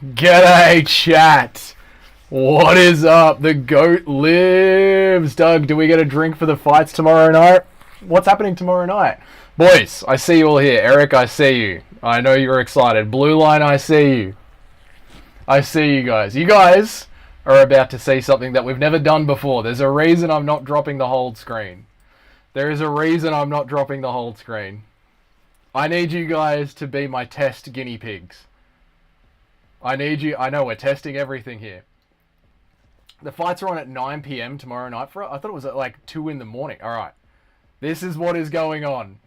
G'day, chat. What is up? The GOAT lives. Doug, do we get a drink for the fights tomorrow night? What's happening tomorrow night? Boys, I see you all here. Eric, I see you. I know you're excited. Blue Line, I see you. I see you guys. You guys are about to see something that we've never done before. There's a reason I'm not dropping the hold screen. There is a reason I'm not dropping the hold screen. I need you guys to be my test guinea pigs. I need you. I know we're testing everything here. The fights are on at 9 p.m. tomorrow night. I thought it was at like 2 in the morning. All right. This is what is going on.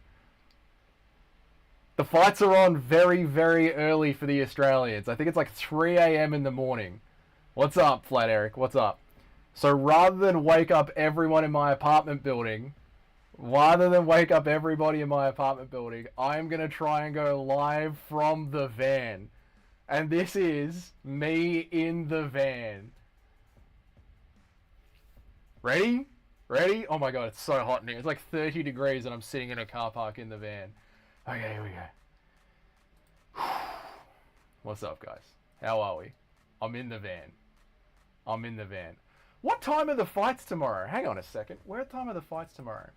The fights are on very, very early for the Australians. I think it's like 3 a.m. in the morning. What's up, Flat Eric? What's up? So rather than wake up everyone in my apartment building, I'm going to try and go live from the van. And this is me in the van. Ready? Ready? Oh my god, it's so hot in here. It's like 30 degrees and I'm sitting in a car park in the van. Okay, here we go. What's up, guys? How are we? I'm in the van. What time are the fights tomorrow? Hang on a second. What time are the fights tomorrow?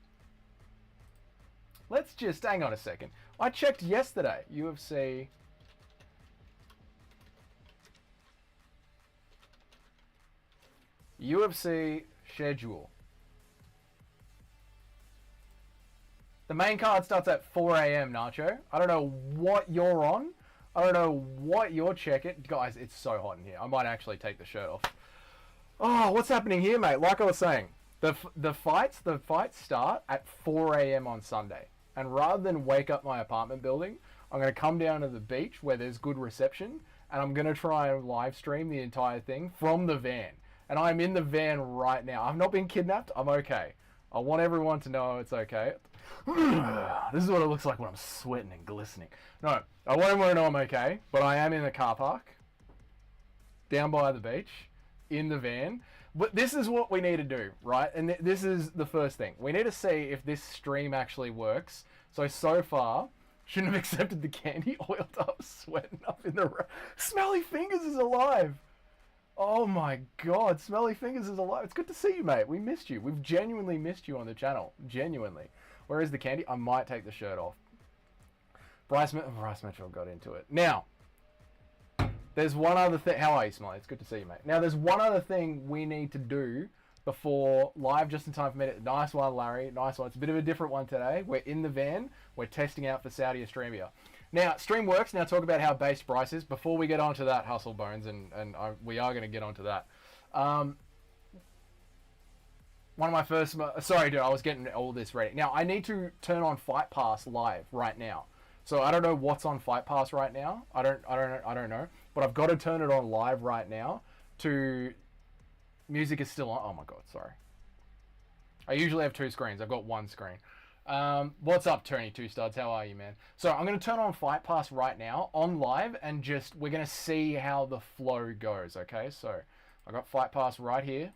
Let's just hang on a second. I checked yesterday. UFC schedule. The main card starts at 4 a.m. Nacho. I don't know what you're on. I don't know what you're checking. Guys, it's so hot in here. I might actually take the shirt off. Oh, what's happening here, mate? Like I was saying, the fights start at 4 a.m. on Sunday. And rather than wake up my apartment building, I'm going to come down to the beach where there's good reception, and I'm going to try and live stream the entire thing from the van. And I'm in the van right now. I've not been kidnapped. I'm okay. I want everyone to know it's okay. This is what it looks like when I'm sweating and glistening. No, I want everyone to know I'm okay, but I am in the car park, down by the beach, in the van. But this is what we need to do, right? And this is the first thing. We need to see if this stream actually works. So far, shouldn't have accepted the candy, oiled up, sweating up in the... Smelly Fingers is alive! Oh my god, Smelly Fingers is alive. It's good to see you, mate. We missed you. We've genuinely missed you on the channel. Genuinely. Where is the candy? I might take the shirt off. Bryce Mitchell got into it. Now, there's one other thing. How are you, Smelly? It's good to see you, mate. Now, there's one other thing we need to do before live, just in time for me. Nice one, Larry. Nice one. It's a bit of a different one today. We're in the van. We're testing out for Saudi Australia. Now, stream works. Now talk about how based Bryce is. Before we get onto that, Hustle Bones, we are going to get onto that. One of my first... Sorry, dude, I was getting all this ready. Now, I need to turn on Fight Pass live right now. So I don't know what's on Fight Pass right now. I don't know. But I've got to turn it on live right now to... Music is still on. Oh my god, sorry. I usually have two screens. I've got one screen. What's up, Tony Two Studs? How are you, man? So I'm going to turn on Fight Pass right now on live and we're going to see how the flow goes, okay? So I got Fight Pass right here.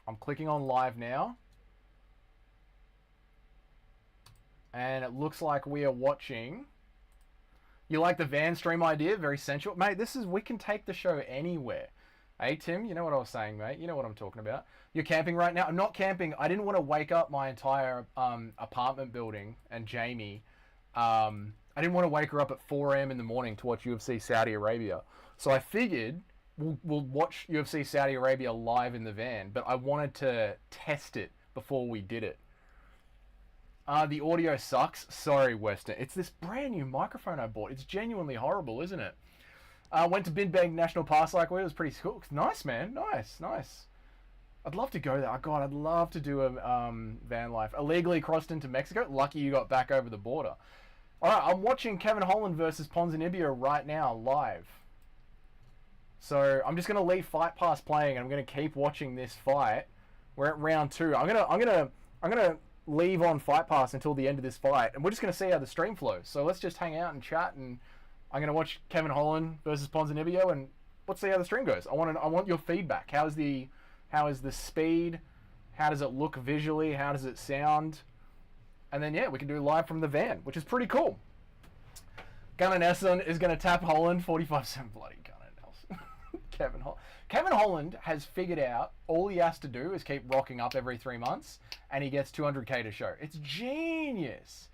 I'm clicking on live now. And it looks like we are watching. You like the van stream idea? Very sensual. Mate, we can take the show anywhere. Hey, Tim, you know what I was saying, mate. You know what I'm talking about. You're camping right now. I'm not camping. I didn't want to wake up my entire apartment building and Jamie. I didn't want to wake her up at 4 a.m. in the morning to watch UFC Saudi Arabia. So I figured we'll watch UFC Saudi Arabia live in the van, but I wanted to test it before we did it. The audio sucks. Sorry, Western. It's this brand new microphone I bought. It's genuinely horrible, isn't it? Went to Bindbag National Park like we. It was pretty cool. Nice, man. Nice. I'd love to go there. Oh, God, I'd love to do a van life. Illegally crossed into Mexico. Lucky you got back over the border. All right, I'm watching Kevin Holland versus Ponzinibbio right now live. So I'm just gonna leave Fight Pass playing, and I'm gonna keep watching this fight. We're at round 2. I'm gonna leave on Fight Pass until the end of this fight, and we're just gonna see how the stream flows. So let's just hang out and chat, and I'm gonna watch Kevin Holland versus Ponzinibbio, and let's see how the stream goes. I want your feedback. How is the speed? How does it look visually? How does it sound? And then, yeah, we can do live from the van, which is pretty cool. Gunnar Nelson is going to tap Holland 45-7 bloody Gunnar Nelson. Kevin Holland has figured out all he has to do is keep rocking up every 3 months, and he gets 200K to show. It's genius.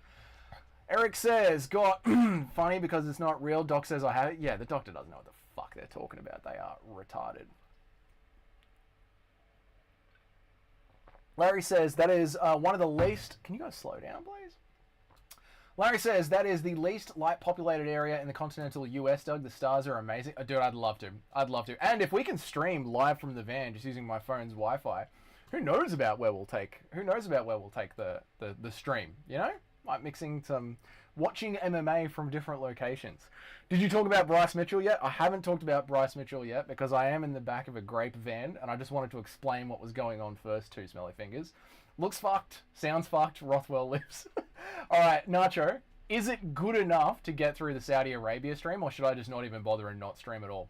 Eric says, got funny because it's not real. Doc says I have it. Yeah, the doctor doesn't know what the fuck they're talking about. They are retarded. Larry says that is one of the least... Can you guys slow down, please? Larry says that is the least light-populated area in the continental US, Doug. The stars are amazing. Dude, I'd love to. I'd love to. And if we can stream live from the van just using my phone's Wi-Fi, who knows about where we'll take... Who knows about where we'll take the stream, you know? Like mixing some... Watching MMA from different locations. Did you talk about Bryce Mitchell yet? I haven't talked about Bryce Mitchell yet because I am in the back of a grape van and I just wanted to explain what was going on first, too, Smelly Fingers. Looks fucked. Sounds fucked. Rothwell lives. All right, Nacho. Is it good enough to get through the Saudi Arabia stream or should I just not even bother and not stream at all?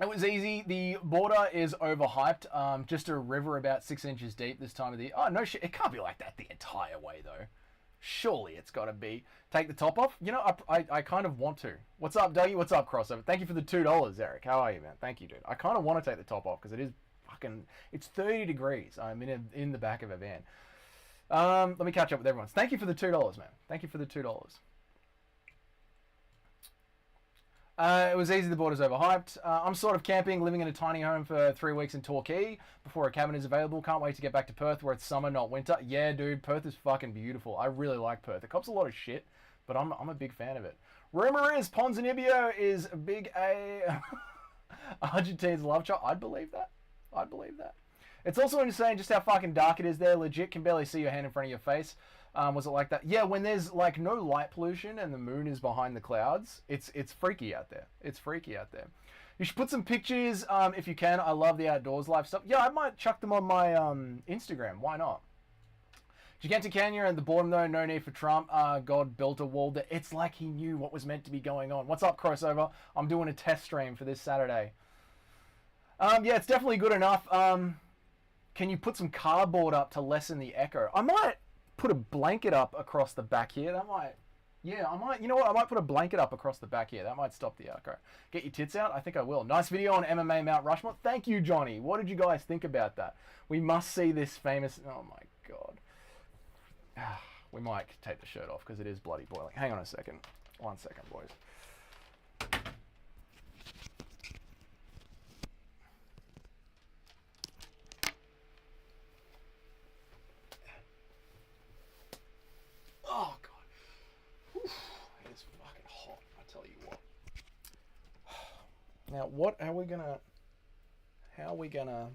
It was easy. The border is overhyped. Just a river about 6 inches deep this time of the year. Oh, no shit. It can't be like that the entire way, though. Surely it's got to be. Take the top off? You know, I kind of want to. What's up, Dougie? What's up, Crossover? Thank you for the $2, Eric. How are you, man? Thank you, dude. I kind of want to take the top off because it is fucking... It's 30 degrees. I'm in the back of a van. Let me catch up with everyone. Thank you for the $2, man. Thank you for the $2. It was easy, the border's overhyped. I'm sort of camping, living in a tiny home for 3 weeks in Torquay before a cabin is available. Can't wait to get back to Perth where it's summer, not winter. Yeah, dude, Perth is fucking beautiful. I really like Perth. It cops a lot of shit, but I'm a big fan of it. Rumor is Ponzinibbio is a big Argentina's love child. I'd believe that. I'd believe that. It's also insane just how fucking dark it is there. Legit, can barely see your hand in front of your face. Was it like that? Yeah, when there's like no light pollution and the moon is behind the clouds, it's freaky out there. It's freaky out there. You should put some pictures if you can. I love the outdoors life stuff. Yeah, I might chuck them on my Instagram. Why not? Gigantic Canyon at the bottom though, no need for Trump. God built a wall there. It's like he knew what was meant to be going on. What's up, Crossover? I'm doing a test stream for this Saturday. Yeah, it's definitely good enough. Can you put some cardboard up to lessen the echo? I might put a blanket up across the back here. That might... Yeah, I might... You know what? I might put a blanket up across the back here. That might stop the echo. Get your tits out? I think I will. Nice video on MMA Mount Rushmore. Thank you, Johnny. What did you guys think about that? We must see this famous... Oh, my God. We might take the shirt off because it is bloody boiling. Hang on a second. 1 second, boys. Oh, God. Oof, it is fucking hot, I tell you what. Now, what are we gonna... How are we gonna...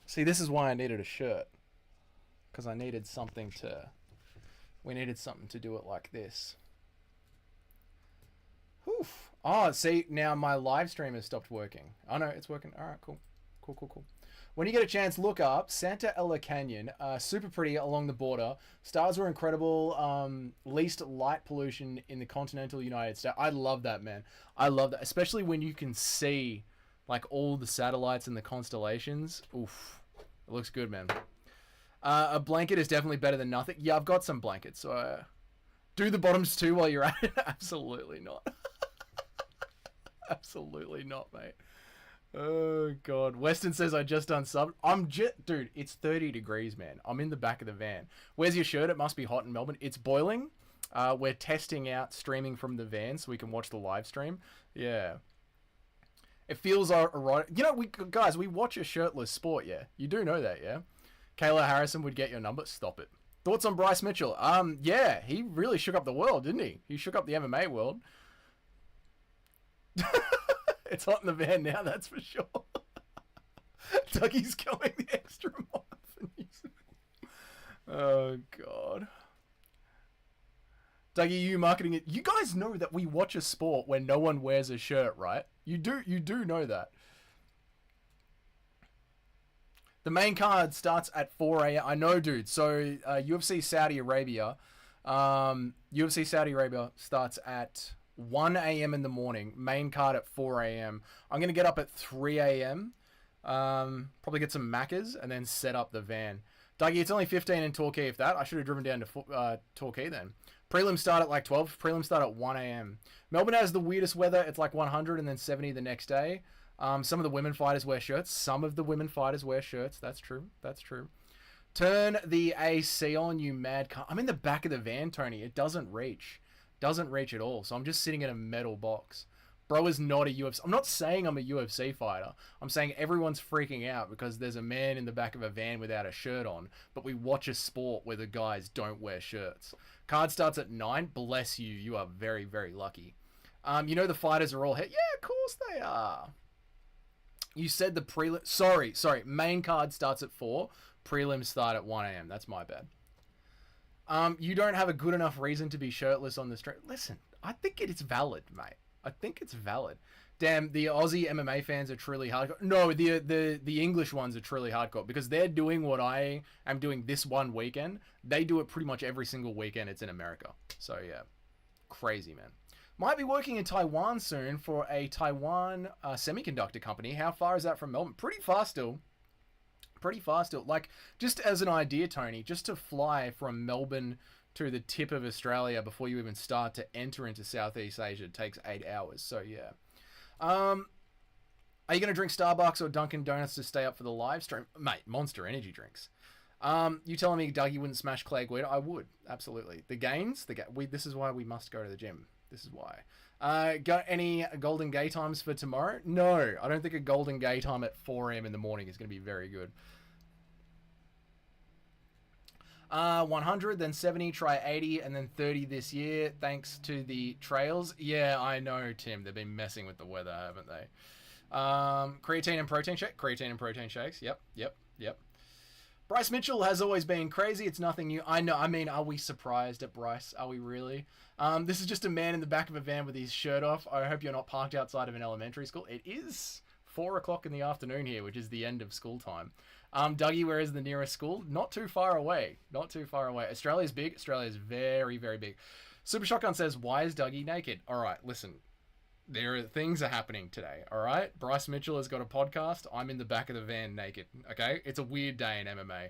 See, this is why I needed a shirt. Because I needed something to... We needed something to do it like this. Oof. Oh, see, now my live stream has stopped working. Oh, no, it's working. All right, cool. Cool, cool, cool. When you get a chance, look up Santa Ella Canyon. Super pretty along the border. Stars were incredible. Least light pollution in the continental United States. I love that, man. I love that. Especially when you can see like all the satellites and the constellations. Oof. It looks good, man. A blanket is definitely better than nothing. Yeah, I've got some blankets. So do the bottoms too while you're at it. Absolutely not. Absolutely not, mate. Oh, God. Weston says I just unsubbed. Dude, it's 30 degrees, man. I'm in the back of the van. Where's your shirt? It must be hot in Melbourne. It's boiling. We're testing out streaming from the van so we can watch the live stream. Yeah. It feels erotic. You know, guys, we watch a shirtless sport, yeah? You do know that, yeah? Kayla Harrison would get your number. Stop it. Thoughts on Bryce Mitchell? Yeah, he really shook up the world, didn't he? He shook up the MMA world. It's hot in the van now, that's for sure. Dougie's going the extra mile. Oh, God. Dougie, you marketing it. You guys know that we watch a sport when no one wears a shirt, right? You do know that. The main card starts at 4 a.m. I know, dude. So, UFC Saudi Arabia. UFC Saudi Arabia starts at 1 a.m. in the morning, main card at 4 a.m. I'm going to get up at 3 a.m. Probably get some Maccas and then set up the van. Dougie, it's only 15 in Torquay, if that. I should have driven down to Torquay then. Prelims start at like 12. Prelims start at 1 a.m. Melbourne has the weirdest weather. It's like 100 and then 70 the next day. Some of the women fighters wear shirts. Some of the women fighters wear shirts. That's true. That's true. Turn the AC on, you mad cunt. I'm in the back of the van, Tony. It doesn't reach. Doesn't reach at all. So I'm just sitting in a metal box. Bro is not a UFC. I'm not saying I'm a UFC fighter. I'm saying everyone's freaking out because there's a man in the back of a van without a shirt on, but we watch a sport where the guys don't wear shirts. Card starts at 9. Bless you. You are very, very lucky. You know the fighters are all here. Yeah, of course they are. You said the prelim... Sorry. Main card starts at 4. Prelims start at 1 a.m. That's my bad. You don't have a good enough reason to be shirtless on the street. Listen, I think it's valid, mate. I think it's valid. Damn, the Aussie MMA fans are truly hardcore. No, the English ones are truly hardcore because they're doing what I am doing this one weekend. They do it pretty much every single weekend it's in America. So, yeah. Crazy, man. Might be working in Taiwan soon for a Taiwan semiconductor company. How far is that from Melbourne? Pretty far still. Pretty far still. Like, just as an idea, Tony, just to fly from Melbourne to the tip of Australia before you even start to enter into Southeast Asia takes 8 hours. So, yeah. Are you going to drink Starbucks or Dunkin' Donuts to stay up for the live stream? Mate, Monster energy drinks. You telling me Dougie wouldn't smash Clay Guida? I would. Absolutely. The gains? This is why we must go to the gym. This is why. Got any Golden Gay times for tomorrow? No, I don't think a Golden Gay time at 4 a.m. in the morning is going to be very good. 100, then 70, try 80, and then 30 this year, thanks to the trails. Yeah, I know, Tim. They've been messing with the weather, haven't they? Creatine and protein shake. Creatine and protein shakes. Yep. Bryce Mitchell has always been crazy. It's nothing new. I know. I mean, are we surprised at Bryce? Are we really? This is just a man in the back of a van with his shirt off. I hope you're not parked outside of an elementary school. It is 4 o'clock in the afternoon here, which is the end of school time. Dougie, where is the nearest school? Not too far away. Not too far away. Australia's big. Australia's very, very big. Super Shotgun says, why is Dougie naked? All right, listen. Things are happening today, all right? Bryce Mitchell has got a podcast. I'm in the back of the van naked, okay? It's a weird day in MMA.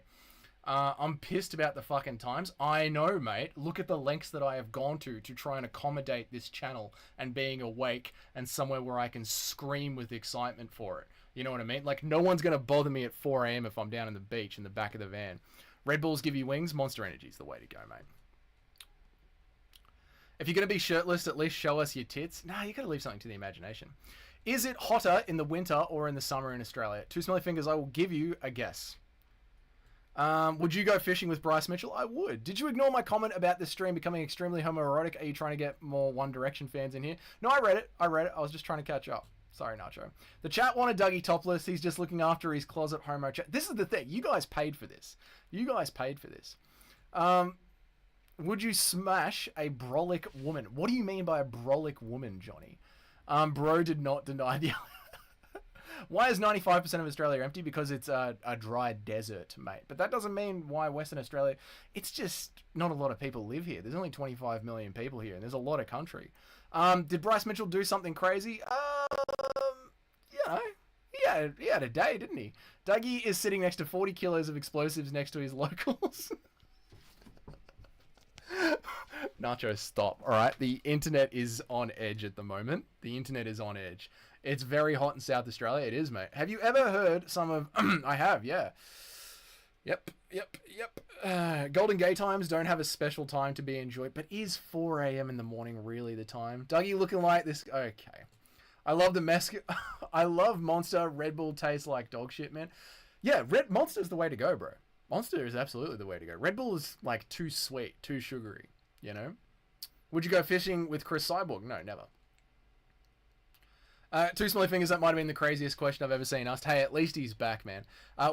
I'm pissed about the fucking times. I know, mate. Look at the lengths that I have gone to try and accommodate this channel and being awake and somewhere where I can scream with excitement for it. You know what I mean? Like, no one's going to bother me at 4 a.m. if I'm down in the beach in the back of the van. Red Bulls give you wings. Monster Energy's the way to go, mate. If you're going to be shirtless, at least show us your tits. Nah, you got to leave something to the imagination. Is it hotter in the winter or in the summer in Australia? Two smelly fingers, I will give you a guess. Would you go fishing with Bryce Mitchell? I would. Did you ignore my comment about this stream becoming extremely homoerotic? Are you trying to get more One Direction fans in here? No, I read it. I was just trying to catch up. Sorry, Nacho. The chat wanted Dougie topless. He's just looking after his closet homo chat. This is the thing. You guys paid for this. Would you smash a brolic woman? What do you mean by a brolic woman, Johnny? Bro did not deny the... Why is 95% of Australia empty? Because it's a dry desert, mate. But that doesn't mean why Western Australia... It's just not a lot of people live here. There's only 25 million people here, and there's a lot of country. Did Bryce Mitchell do something crazy? You know, he had a day, didn't he? Dougie is sitting next to 40 kilos of explosives next to his locals. Nacho, stop. All right, the internet is on edge at the moment. The internet is on edge. It's very hot in South Australia. It is, mate. Have you ever heard some of... I have, yeah. Yep. Golden Gay times don't have a special time to be enjoyed, but is 4 a.m. in the morning really the time? Dougie looking like this... Okay. I love the mess... I love Monster. Red Bull tastes like dog shit, man. Yeah, Monster's the way to go, bro. Monster is absolutely the way to go. Red Bull is like too sweet, too sugary, you know? Would you go fishing with Chris Cyborg? No, never. Two smelly fingers, that might have been the craziest question I've ever seen asked. Hey, at least he's back, man.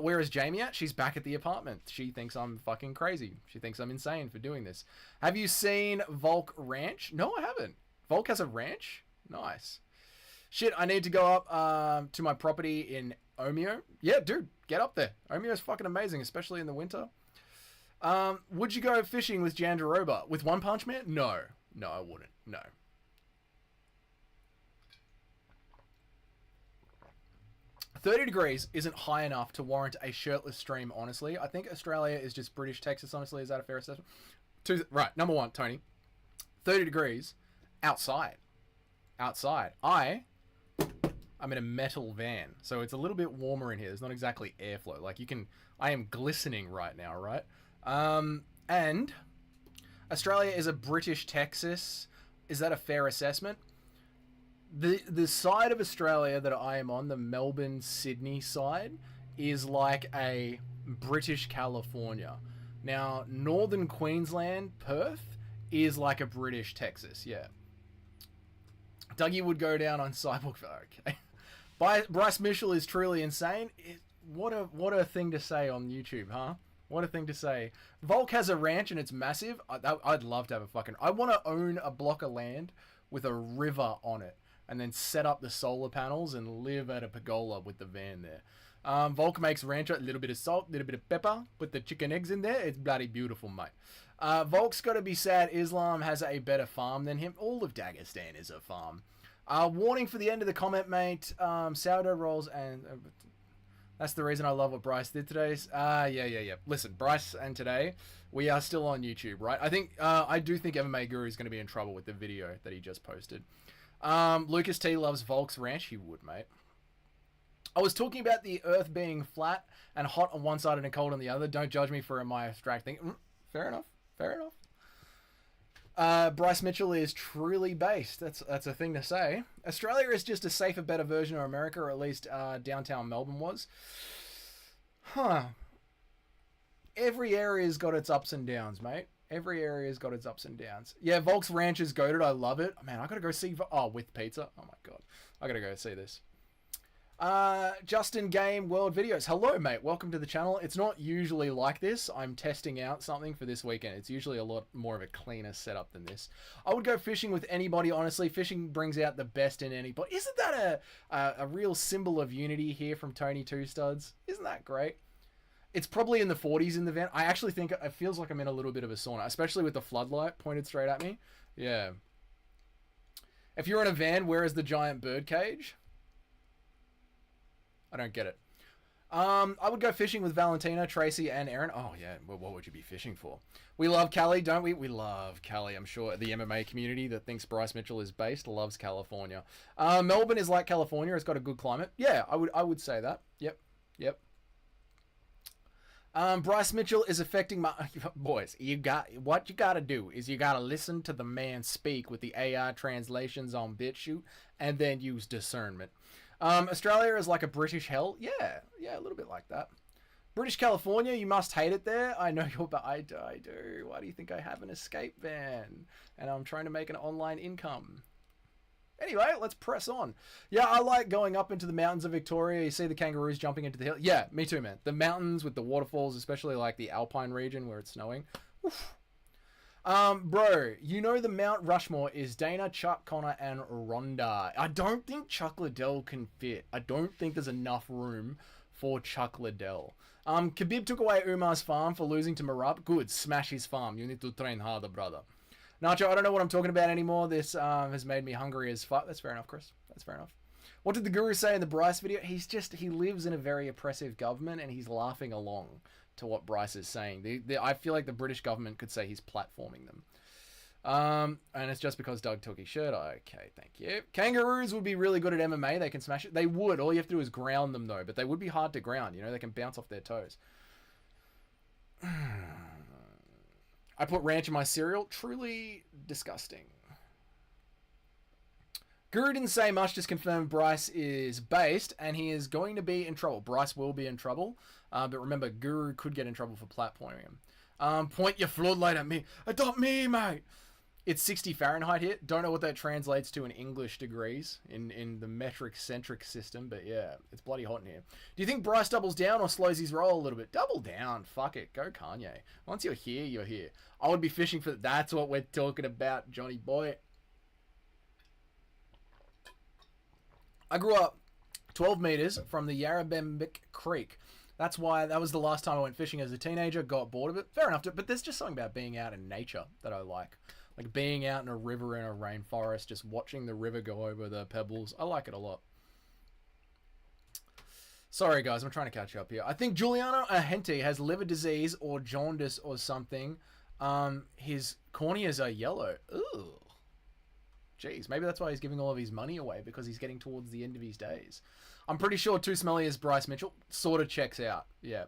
Where is Jamie at? She's back at the apartment. She thinks I'm fucking crazy. She thinks I'm insane for doing this. Have you seen Volk Ranch? No, I haven't. Volk has a ranch? Nice. Shit, I need to go up to my property in Omeo. Yeah, dude, get up there. Omeo is fucking amazing, especially in the winter. Would you go fishing with Jandaroba? With One Punch Man? No. No, I wouldn't. No. $30 degrees isn't high enough to warrant a shirtless stream, honestly. I think Australia is just British Texas, honestly. Is that a fair assessment? Right, number one, Tony. 30 degrees outside. I'm in a metal van, so it's a little bit warmer in here. There's not exactly airflow. Like I am glistening right now, right? And Australia is a British Texas. Is that a fair assessment? The side of Australia that I am on, the Melbourne, Sydney side, is like a British California. Now, Northern Queensland, Perth, is like a British Texas, yeah. Dougie would go down on Cyborg. Okay. Bryce Mitchell is truly insane. What a thing to say on YouTube, huh? What a thing to say. Volk has a ranch and it's massive. I'd love to have a fucking... I want to own a block of land with a river on it and then set up the solar panels and live at a pergola with the van there. Volk makes rancho, a little bit of salt, a little bit of pepper, put the chicken eggs in there. It's bloody beautiful, mate. Volk's got to be sad Islam has a better farm than him. All of Dagestan is a farm. Warning for the end of the comment, mate. Sourdough rolls and... that's the reason I love what Bryce did today. Yeah. Listen, Bryce and today, we are still on YouTube, right? I do think MMA Guru is going to be in trouble with the video that he just posted. Lucas T loves Volk's Ranch. He would, mate. I was talking about the Earth being flat and hot on one side and cold on the other. Don't judge me for my abstract thing. Fair enough. Bryce Mitchell is truly based. That's a thing to say. Australia is just a safer, better version of America, or at least downtown Melbourne was. Huh. Every area's got its ups and downs, mate. Every area's got its ups and downs. Yeah, Volk's Ranch is goated. I love it. Man, I gotta go see... Oh, with pizza? Oh my god. I gotta go see this. Justin Game World Videos. Hello, mate. Welcome to the channel. It's not usually like this. I'm testing out something for this weekend. It's usually a lot more of a cleaner setup than this. I would go fishing with anybody, honestly. Fishing brings out the best in anybody. Isn't that a real symbol of unity here from Tony Two Studs? Isn't that great? It's probably in the 40s in the van. I actually think it feels like I'm in a little bit of a sauna, especially with the floodlight pointed straight at me. Yeah. If you're in a van, where is the giant bird cage? I don't get it. I would go fishing with Valentina, Tracy, and Aaron. Oh, yeah. Well, what would you be fishing for? We love Cali, don't we? We love Cali. I'm sure the MMA community that thinks Bryce Mitchell is based loves California. Melbourne is like California. It's got a good climate. Yeah, I would say that. Yep. Bryce Mitchell is affecting my... Boys, what you got to do is you got to listen to the man speak with the AI translations on BitChute and then use discernment. Australia is like a British hell. Yeah, a little bit like that. British California, you must hate it there. I know you're, but I do. Why do you think I have an escape van? And I'm trying to make an online income. Anyway, let's press on. Yeah, I like going up into the mountains of Victoria. You see the kangaroos jumping into the hill. Yeah, me too, man. The mountains with the waterfalls, especially like the Alpine region where it's snowing. Oof. Bro, you know the Mount Rushmore is Dana, Chuck, Connor, and Ronda. I don't think Chuck Liddell can fit. I don't think there's enough room for Chuck Liddell. Khabib took away Umar's farm for losing to Marab. Good, smash his farm. You need to train harder, brother. Nacho, I don't know what I'm talking about anymore. This has made me hungry as fuck. That's fair enough, Chris. That's fair enough. What did the Guru say in the Bryce video? He lives in a very oppressive government and he's laughing along to what Bryce is saying. I feel like the British government could say he's platforming them. And it's just because Doug took his shirt. Okay, thank you. Kangaroos would be really good at MMA. They can smash it. They would. All you have to do is ground them, though. But they would be hard to ground. You know, they can bounce off their toes. I put ranch in my cereal. Truly disgusting. Guru didn't say much, just confirmed Bryce is based, and he is going to be in trouble. Bryce will be in trouble, but remember, Guru could get in trouble for platforming him. Point your floodlight at me. Adopt me, mate. It's 60 Fahrenheit here. Don't know what that translates to in English degrees in the metric-centric system, but yeah, it's bloody hot in here. Do you think Bryce doubles down or slows his roll a little bit? Double down. Fuck it. Go Kanye. Once you're here, you're here. I would be fishing for... That's what we're talking about, Johnny boy. I grew up 12 meters from the Yarrabembic Creek. That's why that was the last time I went fishing as a teenager. Got bored of it. Fair enough. But there's just something about being out in nature that I like. Like being out in a river in a rainforest, just watching the river go over the pebbles. I like it a lot. Sorry, guys. I'm trying to catch up here. I think Juliana Ahente has liver disease or jaundice or something. His corneas are yellow. Ooh. Jeez, maybe that's why he's giving all of his money away, because he's getting towards the end of his days. I'm pretty sure Too Smelly is Bryce Mitchell. Sort of checks out. Yeah.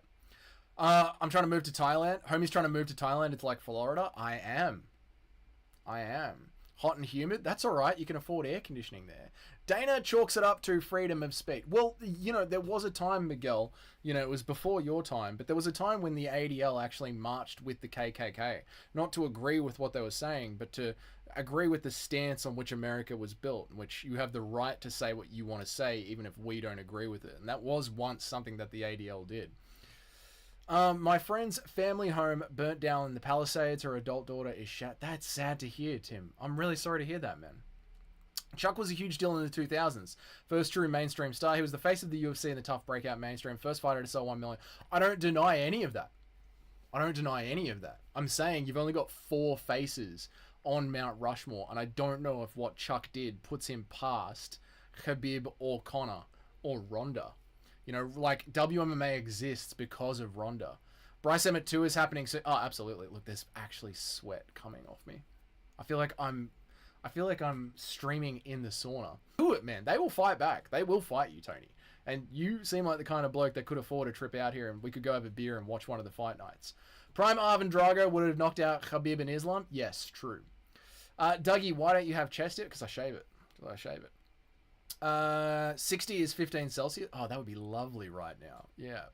I'm trying to move to Thailand. Homie's trying to move to Thailand. It's like Florida. I am. Hot and humid. That's all right. You can afford air conditioning there. Dana chalks it up to freedom of speech. Well, you know, there was a time, Miguel, you know, it was before your time, but there was a time when the ADL actually marched with the KKK. Not to agree with what they were saying, but to agree with the stance on which America was built, in which you have the right to say what you want to say, even if we don't agree with it. And that was once something that the ADL did. My friend's family home burnt down in the Palisades. Her adult daughter is shot. That's sad to hear, Tim. I'm really sorry to hear that, man. Chuck was a huge deal in the 2000s. First true mainstream star. He was the face of the UFC in the tough breakout mainstream. First fighter to sell 1 million. I don't deny any of that. I'm saying you've only got 4 faces on Mount Rushmore, and I don't know if what Chuck did puts him past Khabib or Conor or Ronda. You know, like, WMMA exists because of Ronda. Bryce Emmett 2 is happening soon. Oh, absolutely. Look, there's actually sweat coming off me. I feel like I'm streaming in the sauna. Do it, man. They will fight back. They will fight you, Tony. And you seem like the kind of bloke that could afford a trip out here, and we could go have a beer and watch one of the fight nights. Prime Arvin Drago would have knocked out Khabib in Islam. Yes, true. Dougie, why don't you have chest it? Because I shave it. 60 is 15 Celsius. Oh, that would be lovely right now. Yeah.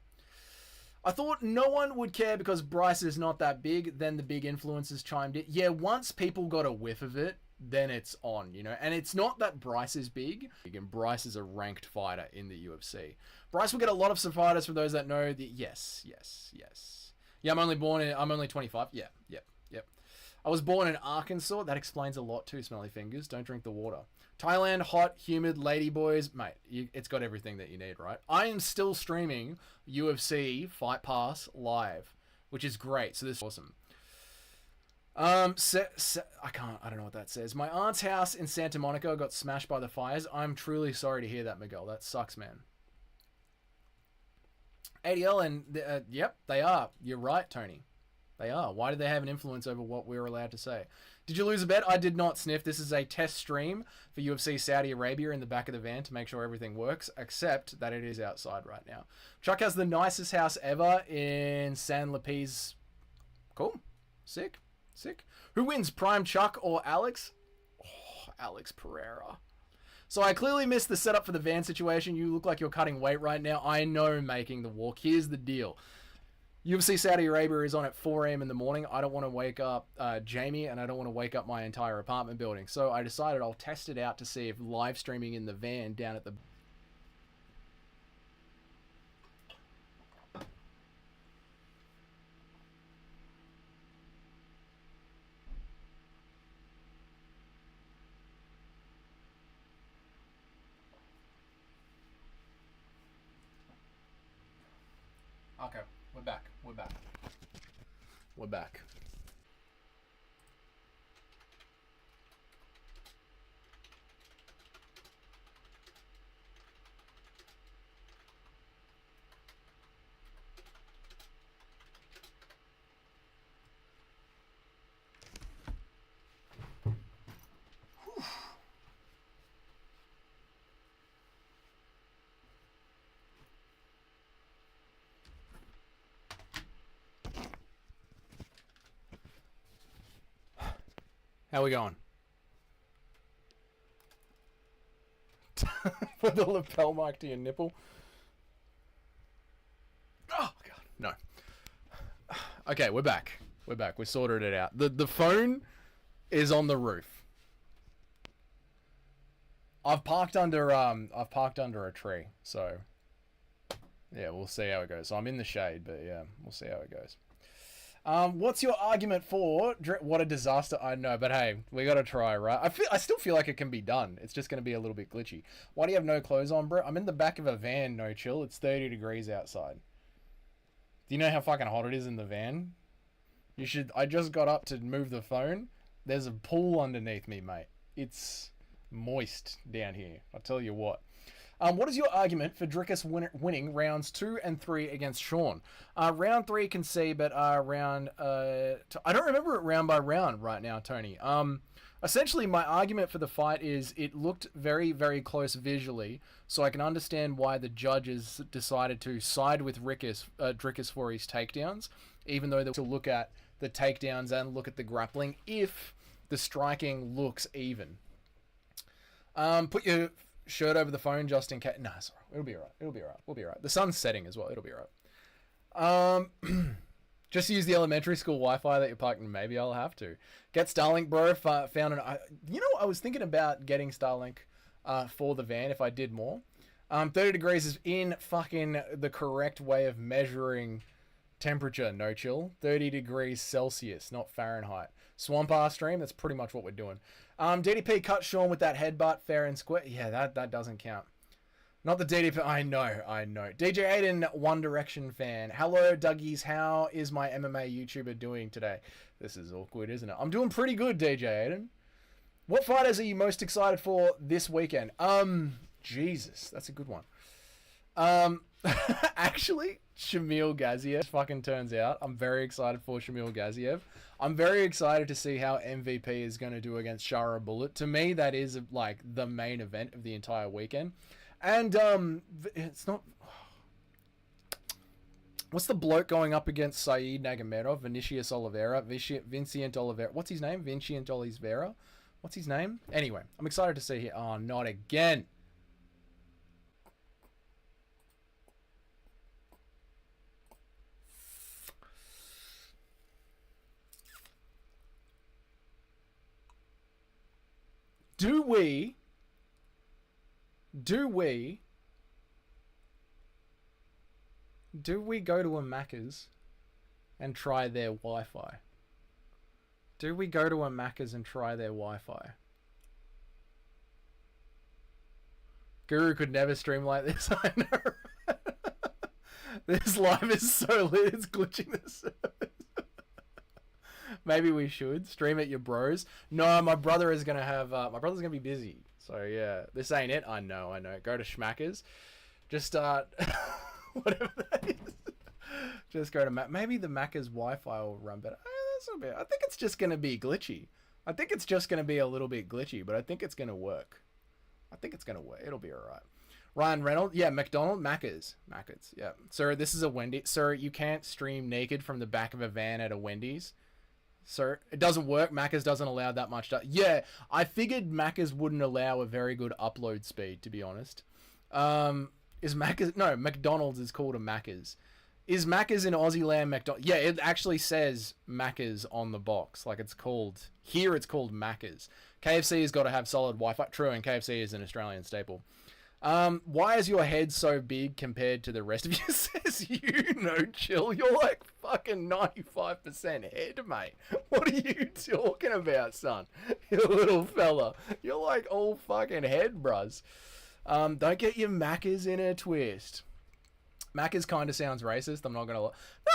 I thought no one would care because Bryce is not that big. Then the big influencers chimed in. Yeah, once people got a whiff of it, then it's on, you know. And it's not that Bryce is big. And Bryce is a ranked fighter in the UFC. Bryce will get a lot of fighters from those that know the... Yes. Yeah, I'm only 25. Yeah. I was born in Arkansas. That explains a lot too, Smelly Fingers. Don't drink the water. Thailand, hot, humid, ladyboys. Mate, it's got everything that you need, right? I am still streaming UFC Fight Pass live, which is great. So this is awesome. I don't know what that says. My aunt's house in Santa Monica got smashed by the fires. I'm truly sorry to hear that, Miguel. That sucks, man. ADL and, yep, they are. You're right, Tony. They are. Why do they have an influence over what we're allowed to say? Did you lose a bet? I did not, Sniff. This is a test stream for UFC Saudi Arabia in the back of the van to make sure everything works, except that it is outside right now. Chuck has the nicest house ever in San Luis. Cool. Sick. Who wins, Prime Chuck or Alex? Oh, Alex Pereira. So I clearly missed the setup for the van situation. You look like you're cutting weight right now. I know, making the walk. Here's the deal. UFC Saudi Arabia is on at 4 a.m. in the morning. I don't want to wake up Jamie, and I don't want to wake up my entire apartment building. So I decided I'll test it out to see if live streaming in the van down at the... Okay, we're back. How we going? Put the lapel mic to your nipple. Oh, God. No. Okay, we're back. We sorted it out. The phone is on the roof. I've parked under a tree, so yeah, we'll see how it goes. So I'm in the shade, but yeah, we'll see how it goes. What's your argument for what a disaster? I know, but hey, we gotta try, right? I still feel like it can be done. It's just gonna be a little bit glitchy. Why do you have no clothes on, bro? I'm in the back of a van, no chill. It's 30 degrees outside. Do you know how fucking hot it is in the van? I just got up to move the phone. There's a pool underneath me, mate. It's moist down here. I'll tell you what. What is your argument for Dricus winning rounds 2 and 3 against Sean? Round 3 can see, but round... I don't remember it round by round right now, Tony. Essentially, my argument for the fight is it looked very, very close visually, so I can understand why the judges decided to side with Dricus for his takedowns, even though they'll look at the takedowns and look at the grappling if the striking looks even. Put your shirt over the phone just in case. Nah, sorry. It'll be alright. We'll be alright. The sun's setting as well. It'll be alright. Just use the elementary school Wi-Fi that you're parking. Maybe I'll have to. Get Starlink, bro. Found an... You know, I was thinking about getting Starlink for the van if I did more. 30 degrees is in fucking the correct way of measuring temperature, no chill. 30 degrees Celsius, not Fahrenheit. Swamp R stream, that's pretty much what we're doing. DDP cut Sean with that headbutt, fair and square. Yeah, that doesn't count. Not the DDP. I know. DJ Aiden, One Direction fan. Hello, Dougies. How is my MMA YouTuber doing today? This is awkward, isn't it? I'm doing pretty good, DJ Aiden. What fighters are you most excited for this weekend? Jesus, that's a good one. Actually, Shamil Gaziev fucking turns out. I'm very excited for Shamil Gaziev. I'm very excited to see how MVP is going to do against Shara Bullet. To me, that is like the main event of the entire weekend. And it's not... What's the bloke going up against Saeed Nagamadov? Vinicius Oliveira? Vincent Oliveira. What's his name? Vincent Oliveira? What's his name? Anyway, I'm excited to see here. Oh, not again. Do we go to a Macca's and try their Wi-Fi? Do we go to a Macca's and try their Wi-Fi? Guru could never stream like this, I know. This live is so lit, it's glitching the service. Maybe we should stream at your bros. No, my brother is gonna have. My brother's gonna be busy. So yeah, this ain't it. I know. Go to Schmackers. Just start whatever that is. Just go to maybe the Macca's Wi-Fi will run better. I think it's just gonna be glitchy. I think it's just gonna be a little bit glitchy, but I think it's gonna work. It'll be alright. Ryan Reynolds, yeah, Macca's, yeah. Sir, this is a Wendy's. Sir, you can't stream naked from the back of a van at a Wendy's. Sir, it doesn't work. Macca's doesn't allow that much. Yeah, I figured Macca's wouldn't allow a very good upload speed, to be honest. Is Macca's... No, McDonald's is called a Macca's. Is Macca's in Aussie land McDonald's? Yeah, it actually says Macca's on the box. Like, it's called... Here, it's called Macca's. KFC has got to have solid Wi-Fi. True, and KFC is an Australian staple. Why is your head so big compared to the rest of you? Says you, no chill. You're like fucking 95% head, mate. What are you talking about, son? You little fella. You're like all fucking head, bruz. Don't get your Macca's in a twist. Macca's kind of sounds racist. I'm not going to...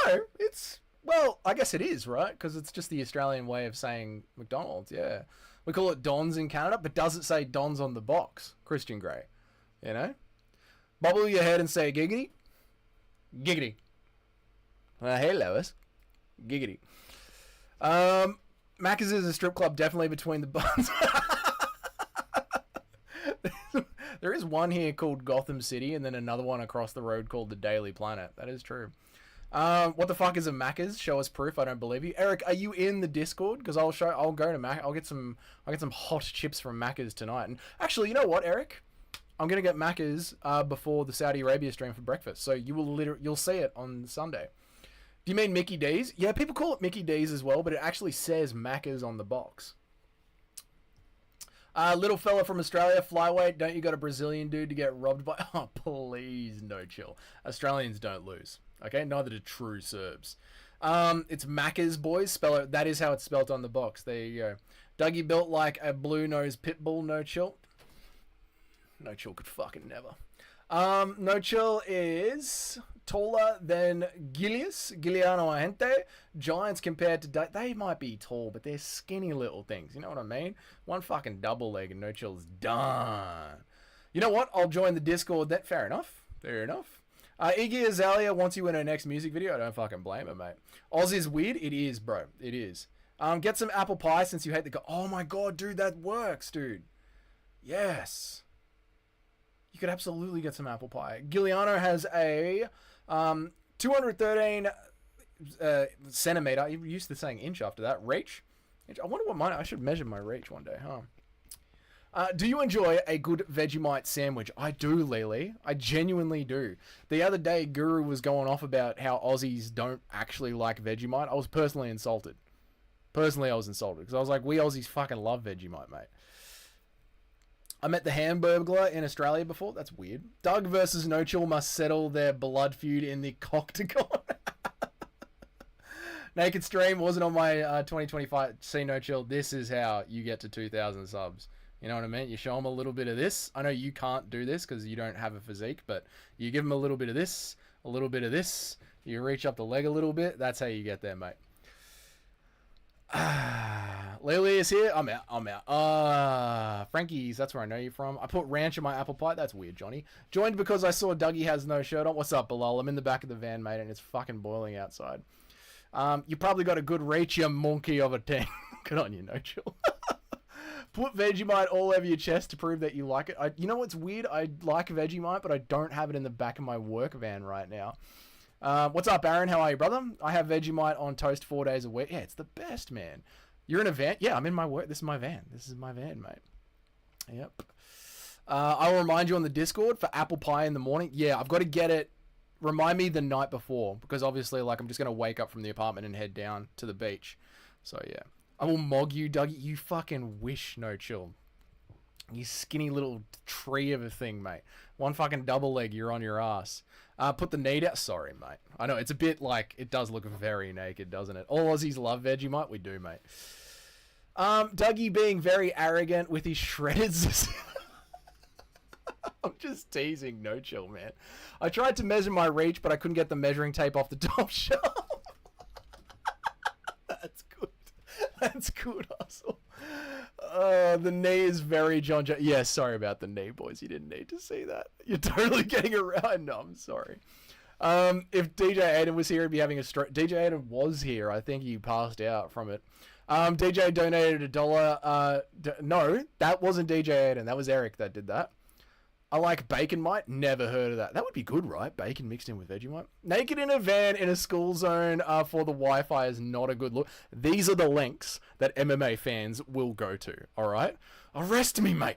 No, it's... Well, I guess it is, right? Because it's just the Australian way of saying McDonald's, yeah. We call it Don's in Canada, but does it say Don's on the box? Christian Grey. You know? Bobble your head and say giggity. Giggity. Hey, Lois. Giggity. Macca's is a strip club definitely between the buns. There is one here called Gotham City and then another one across the road called the Daily Planet. That is true. What the fuck is a Macca's? Show us proof. I don't believe you. Eric, are you in the Discord? Because I'll go to Mac. I'll get some hot chips from Macca's tonight. And actually, you know what, Eric? I'm gonna get Macca's before the Saudi Arabia stream for breakfast, so you'll see it on Sunday. Do you mean Mickey D's? Yeah, people call it Mickey D's as well, but it actually says Macca's on the box. Little fella from Australia, flyweight. Don't you got a Brazilian dude to get robbed by? Oh, please, no chill. Australians don't lose. Okay, neither do true Serbs. It's Macca's, boys. Spell it. That is how it's spelt on the box. There you go. Dougie built like a blue-nosed pit bull. No chill. No chill could fucking never. No chill is taller than Giuliano Agente. Giants compared to... They might be tall, but they're skinny little things. You know what I mean? One fucking double leg and no chill is done. You know what? I'll join the Discord. That fair enough. Fair enough. Iggy Azalea wants you in her next music video. I don't fucking blame her, mate. Oz is weird. It is, bro. It is. Get some apple pie since you hate the... Oh my god, dude, that works, dude. Yes. You could absolutely get some apple pie. Giuliano has a 213 centimeter. You used to saying inch after that. Reach. I wonder what mine... I should measure my reach one day, huh? Do you enjoy a good Vegemite sandwich? I do, Lily. I genuinely do. The other day, Guru was going off about how Aussies don't actually like Vegemite. I was personally insulted. Personally, I was insulted. Because I was like, we Aussies fucking love Vegemite, mate. I met the Hamburglar in Australia before. That's weird. Doug versus No Chill must settle their blood feud in the Coctagon. Naked Stream wasn't on my 2025 See No Chill. This is how you get to 2,000 subs. You know what I mean? You show them a little bit of this. I know you can't do this because you don't have a physique, but you give them a little bit of this, a little bit of this. You reach up the leg a little bit. That's how you get there, mate. Lily is here. I'm out. Frankie's, that's where I know you from. I put ranch in my apple pie. That's weird, Johnny. Joined because I saw Dougie has no shirt on. What's up, Bilal? I'm in the back of the van, mate, and it's fucking boiling outside. You probably got a good reach, you monkey of a thing. Good on you, No Chill. Put Vegemite all over your chest to prove that you like it. You know what's weird? I like Vegemite, but I don't have it in the back of my work van right now. What's up, Aaron? How are you, brother? I have Vegemite on toast 4 days a week. Yeah, it's the best, man. You're in a van? Yeah, I'm in my work. This is my van. This is my van, mate. Yep. I will remind you on the Discord for apple pie in the morning. Yeah, I've got to get it. Remind me the night before, because obviously, like, I'm just going to wake up from the apartment and head down to the beach. So, yeah. I will mog you, Dougie. You fucking wish, No Chill. You skinny little tree of a thing, mate. One fucking double leg, you're on your ass. Put the knee down. Sorry, mate. I know, it's a bit like, it does look very naked, doesn't it? All Aussies love Vegemite. We do, mate. Dougie being very arrogant with his shredded... I'm just teasing, No Chill, man. I tried to measure my reach, but I couldn't get the measuring tape off the top shelf. That's good. That's good, Hustle. The knee is very John Jones. Yeah, sorry about the knee, boys. You didn't need to see that. You're totally getting around. No, I'm sorry. If DJ Aiden was here, he'd be having a stroke. DJ Aiden was here. I think he passed out from it. DJ donated $1. No, that wasn't DJ Aiden. That was Eric that did that. I like bacon, mate. Never heard of that. That would be good, right? Bacon mixed in with Vegemite. Naked in a van in a school zone for the Wi-Fi is not a good look. These are the links that MMA fans will go to, all right? Arrest me, mate.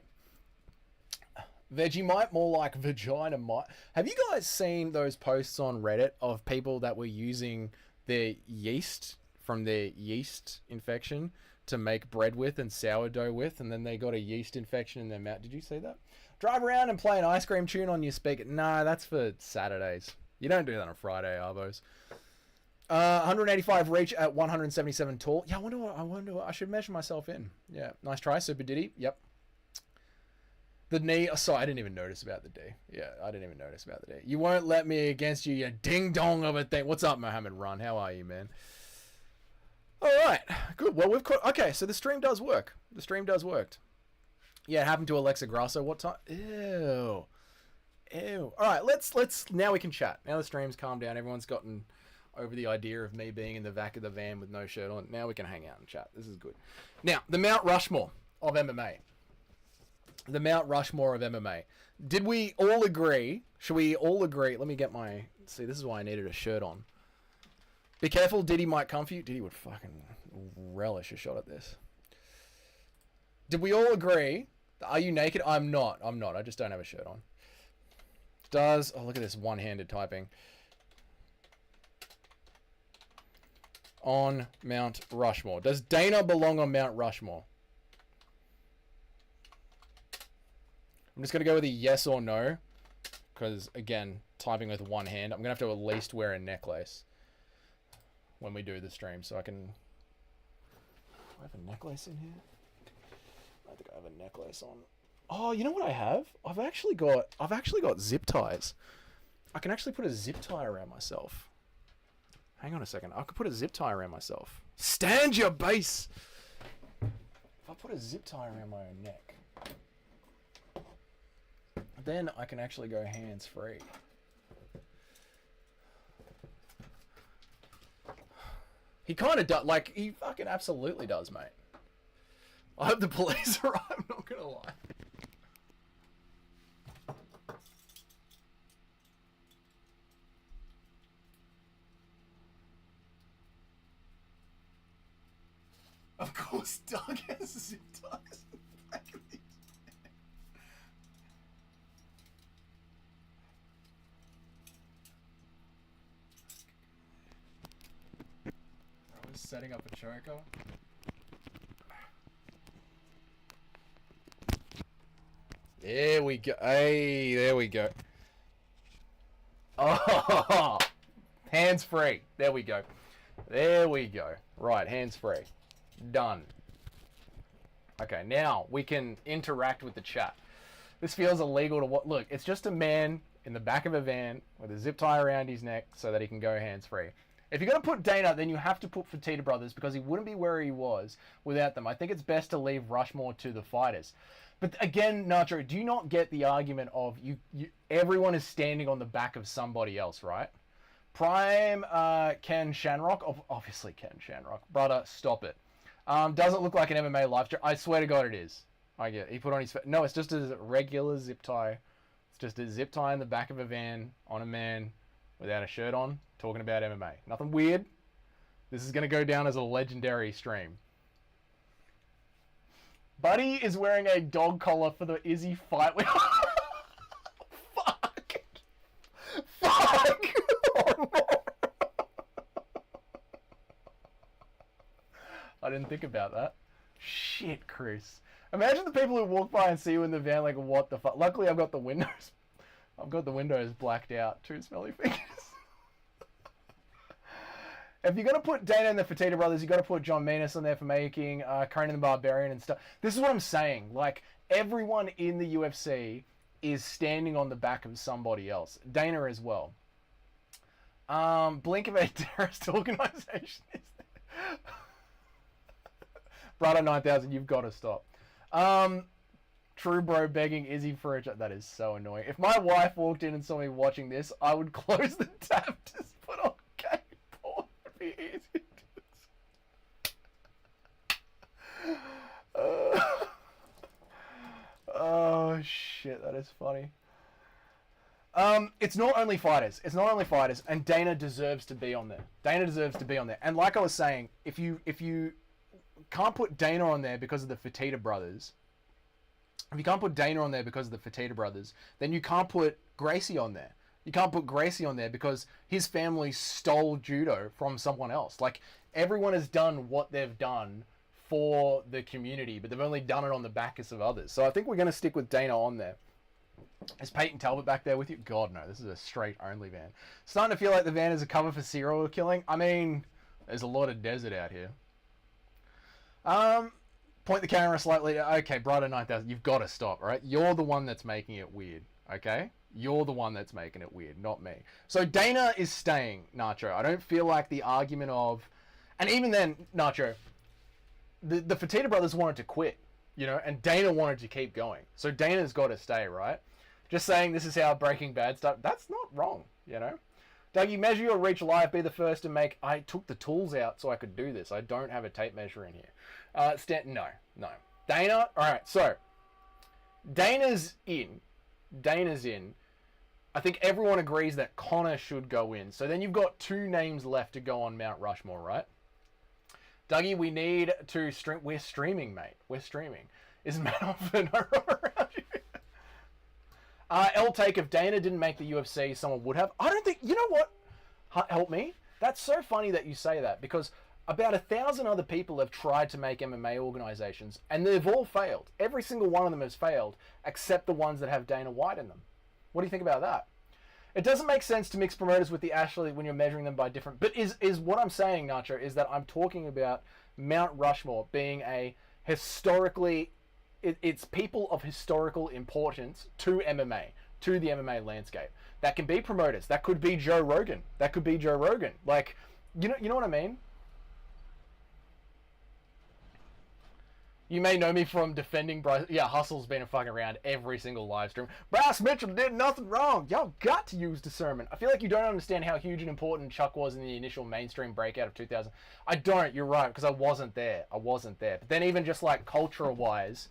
Vegemite, more like vagina mite. Have you guys seen those posts on Reddit of people that were using their yeast from their yeast infection to make bread with and sourdough with, and then they got a yeast infection in their mouth? Did you see that? Drive around and play an ice cream tune on your speaker. Nah, that's for Saturdays. You don't do that on a Friday, Arvos. 185 reach at 177 tall. Yeah, I wonder what I should measure myself in. Yeah, nice try, Super Diddy. Yep. The knee. Oh, sorry, I didn't even notice about the D. Yeah, I didn't even notice about the D. You won't let me against you, you ding dong of a thing. What's up, Mohammed Run? How are you, man? All right, good. Well, we've caught. Okay, so the stream does work. The stream does work. Yeah, it happened to Alexa Grasso. What time? Ew. Ew. All right, let's now we can chat. Now the stream's calmed down. Everyone's gotten over the idea of me being in the back of the van with no shirt on. Now we can hang out and chat. This is good. Now, the Mount Rushmore of MMA. The Mount Rushmore of MMA. Did we all agree? Should we all agree? Let me get my... See, this is why I needed a shirt on. Be careful, Diddy might come for you. Diddy would fucking relish a shot at this. Did we all agree? Are you naked? I'm not. I'm not. I just don't have a shirt on. Does... Oh, look at this one-handed typing. On Mount Rushmore. Does Dana belong on Mount Rushmore? I'm just going to go with a yes or no. Because, again, typing with one hand. I'm going to have to at least wear a necklace when we do the stream. So I can... Do I have a necklace in here? I think I have a necklace on. Oh, you know what I have? I've actually got zip ties. I can actually put a zip tie around myself. Hang on a second. I could put a zip tie around myself. Stand your base! If I put a zip tie around my own neck. then I can actually go hands-free. He kind of does, like, he fucking absolutely does, mate. I hope the police are right, I'm not gonna lie. Of course, Doug has zip ties in the back of his I was setting up a choker. There we go. Hey, there we go. Oh, hands free. There we go. There we go. Right, hands free. Done. Okay, now we can interact with the chat. This feels illegal to what? Look, it's just a man in the back of a van with a zip tie around his neck so that he can go hands free. If you're going to put Dana, then you have to put Fertitta Brothers because he wouldn't be where he was without them. I think it's best to leave Rushmore to the fighters. But again, Nacho, do you not get the argument of everyone is standing on the back of somebody else, right? Prime Ken Shanrock, obviously Ken Shanrock. Brother, stop it. Doesn't look like an MMA live stream. I swear to God it is. I get it. He put on his... No, it's just a regular zip tie. It's just a zip tie in the back of a van on a man without a shirt on talking about MMA. Nothing weird. This is going to go down as a legendary stream. Buddy is wearing a dog collar for the Izzy fight. Fuck. Fuck. I didn't think about that. Shit, Chris. Imagine the people who walk by and see you in the van like, what the fuck? Luckily, I've got the windows. I've got the windows blacked out. Two smelly fingers. If you're going to put Dana and the Fertitta Brothers, you've got to put John Menas on there for making Conan the Barbarian and stuff. This is what I'm saying. Like, everyone in the UFC is standing on the back of somebody else. Dana as well. Blink of a terrorist organization is there. Brother 9000, you've got to stop. True bro begging Izzy for a... That is so annoying. If my wife walked in and saw me watching this, I would close the tab to put on gay porn. It'd be easy to... Oh shit, that is funny. It's not only fighters. It's not only fighters, and Dana deserves to be on there. Dana deserves to be on there. And like I was saying, if you can't put Dana on there because of the Fertitta Brothers, if you can't put Dana on there because of the Fertitta Brothers, then you can't put Gracie on there. You can't put Gracie on there because his family stole judo from someone else. Like, everyone has done what they've done for the community, but they've only done it on the backs of others. So I think we're going to stick with Dana on there. Is Peyton Talbot back there with you? God, no. This is a straight-only van. Starting to feel like the van is a cover for serial killing. I mean, there's a lot of desert out here. Point the camera slightly. Okay, Brighter 9000, you've got to stop, all right? You're the one that's making it weird, okay? You're the one that's making it weird, not me. So Dana is staying, Nacho. I don't feel like the argument of... And even then, Nacho, the Fertitta Brothers wanted to quit, you know, and Dana wanted to keep going. So Dana's got to stay, right? Just saying this is how Breaking Bad started. That's not wrong, you know? Dougie, measure your reach live. Be the first to make... I took the tools out so I could do this. I don't have a tape measure in here. No. Dana, alright, so Dana's in. I think everyone agrees that Connor should go in. So then you've got two names left to go on Mount Rushmore, right? Dougie, we need to stream. We're streaming, mate. We're streaming. Is Matt on for no around you? Take, if Dana didn't make the UFC, someone would have. I don't think... You know what? Help me. That's so funny that you say that, because about 1,000 other people have tried to make MMA organizations, and they've all failed. Every single one of them has failed, except the ones that have Dana White in them. What do you think about that? It doesn't make sense to mix promoters with the Ashley when you're measuring them by different... But is what I'm saying, Nacho, is that I'm talking about Mount Rushmore being a historically... It's people of historical importance to MMA, to the MMA landscape. That can be promoters. That could be Joe Rogan. Like, you know what I mean? You may know me from defending Bryce. Yeah, Hustle's been fucking around every single live stream. Bryce Mitchell did nothing wrong. Y'all got to use discernment. I feel like you don't understand how huge and important Chuck was in the initial mainstream breakout of 2000. I don't. You're right, because I wasn't there. But then even just like culture-wise,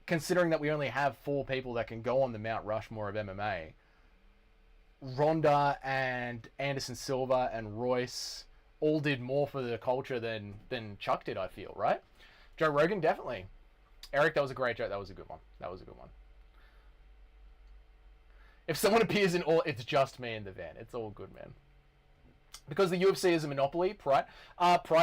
considering that we only have 4 people that can go on the Mount Rushmore of MMA, Ronda and Anderson Silva and Royce all did more for the culture than Chuck did, I feel, right? Joe Rogan, definitely. Eric, that was a great joke. That was a good one. If someone appears in all, it's just me in the van. It's all good, man. Because the UFC is a monopoly, Pride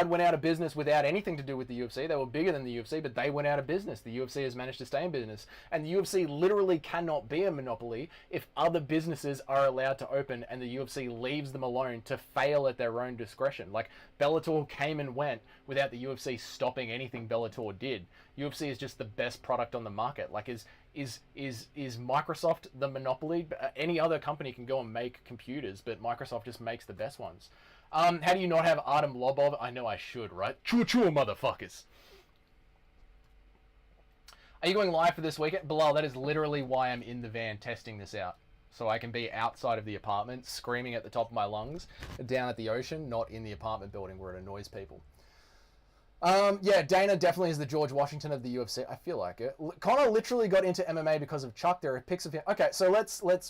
went out of business without anything to do with the UFC. They were bigger than the UFC, but they went out of business. The UFC has managed to stay in business. And the UFC literally cannot be a monopoly if other businesses are allowed to open and the UFC leaves them alone to fail at their own discretion. Like, Bellator came and went without the UFC stopping anything Bellator did. UFC is just the best product on the market. Like, is Microsoft the monopoly? Any other company can go and make computers, but Microsoft just makes the best ones. How do you not have Artem Lobov? I know I should, right? Chua, motherfuckers. Are you going live for this weekend? Bilal, that is literally why I'm in the van testing this out. So I can be outside of the apartment, screaming at the top of my lungs, down at the ocean, not in the apartment building where it annoys people. Yeah, Dana definitely is the George Washington of the UFC. I feel like it. Connor literally got into MMA because of Chuck. There are pics of him. Okay, so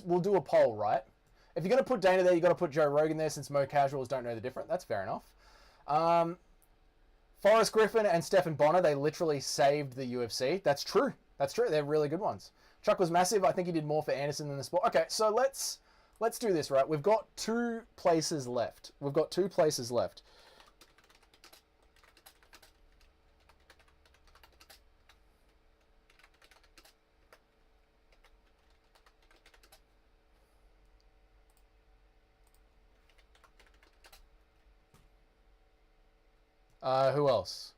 we'll do a poll, right? If you're going to put Dana there, you got to put Joe Rogan there, since Mo casuals don't know the difference. That's fair enough. Forrest Griffin and Stephan Bonner, they literally saved the UFC. That's true. They're really good ones. Chuck was massive. I think he did more for Anderson than the sport. Okay, so let's do this, right? We've got 2 places left. Who else?